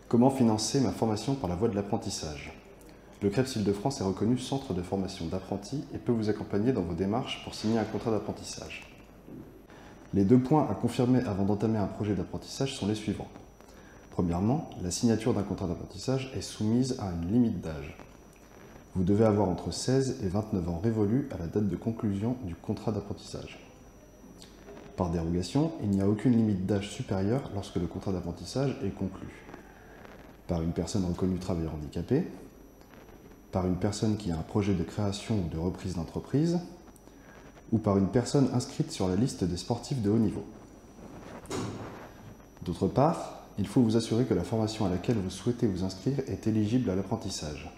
Comment financer ma formation par la voie de l'apprentissage? Le CREPS Île-de-France est reconnu centre de formation d'apprentis et peut vous accompagner dans vos démarches pour signer un contrat d'apprentissage. Les 2 points à confirmer avant d'entamer un projet d'apprentissage sont les suivants. Premièrement, la signature d'un contrat d'apprentissage est soumise à une limite d'âge. Vous devez avoir entre 16 et 29 ans révolus à la date de conclusion du contrat d'apprentissage. Par dérogation, il n'y a aucune limite d'âge supérieure lorsque le contrat d'apprentissage est conclu. Par une personne reconnue travailleur handicapé, par une personne qui a un projet de création ou de reprise d'entreprise, ou par une personne inscrite sur la liste des sportifs de haut niveau. D'autre part, il faut vous assurer que la formation à laquelle vous souhaitez vous inscrire est éligible à l'apprentissage.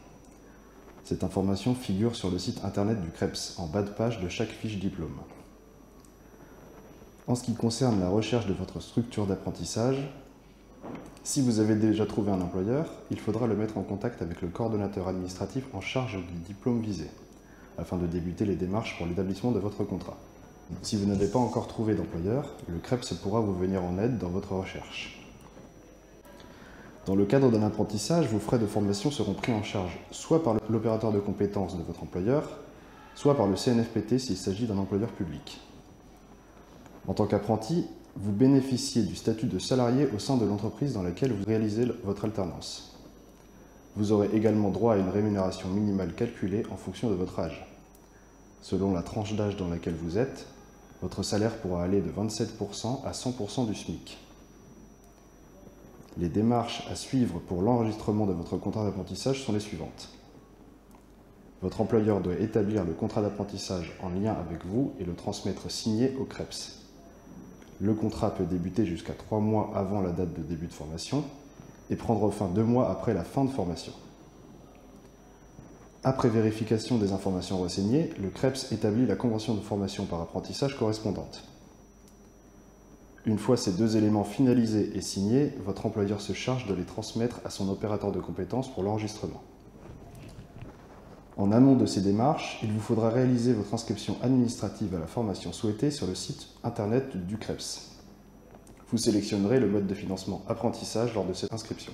Cette information figure sur le site internet du CREPS, en bas de page de chaque fiche diplôme. En ce qui concerne la recherche de votre structure d'apprentissage, si vous avez déjà trouvé un employeur, il faudra le mettre en contact avec le coordonnateur administratif en charge du diplôme visé, afin de débuter les démarches pour l'établissement de votre contrat. Si vous n'avez pas encore trouvé d'employeur, le CREPS pourra vous venir en aide dans votre recherche. Dans le cadre d'un apprentissage, vos frais de formation seront pris en charge soit par l'opérateur de compétences de votre employeur, soit par le CNFPT s'il s'agit d'un employeur public. En tant qu'apprenti, vous bénéficiez du statut de salarié au sein de l'entreprise dans laquelle vous réalisez votre alternance. Vous aurez également droit à une rémunération minimale calculée en fonction de votre âge. Selon la tranche d'âge dans laquelle vous êtes, votre salaire pourra aller de 27% à 100% du SMIC. Les démarches à suivre pour l'enregistrement de votre contrat d'apprentissage sont les suivantes. Votre employeur doit établir le contrat d'apprentissage en lien avec vous et le transmettre signé au CREPS. Le contrat peut débuter jusqu'à 3 mois avant la date de début de formation et prendre fin 2 mois après la fin de formation. Après vérification des informations renseignées, le CREPS établit la convention de formation par apprentissage correspondante. Une fois ces 2 éléments finalisés et signés, votre employeur se charge de les transmettre à son opérateur de compétences pour l'enregistrement. En amont de ces démarches, il vous faudra réaliser votre inscription administrative à la formation souhaitée sur le site internet du CREPS. Vous sélectionnerez le mode de financement apprentissage lors de cette inscription.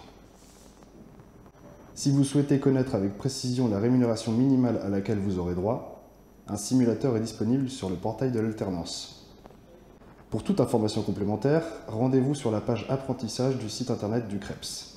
Si vous souhaitez connaître avec précision la rémunération minimale à laquelle vous aurez droit, un simulateur est disponible sur le portail de l'alternance. Pour toute information complémentaire, rendez-vous sur la page apprentissage du site internet du CREPS.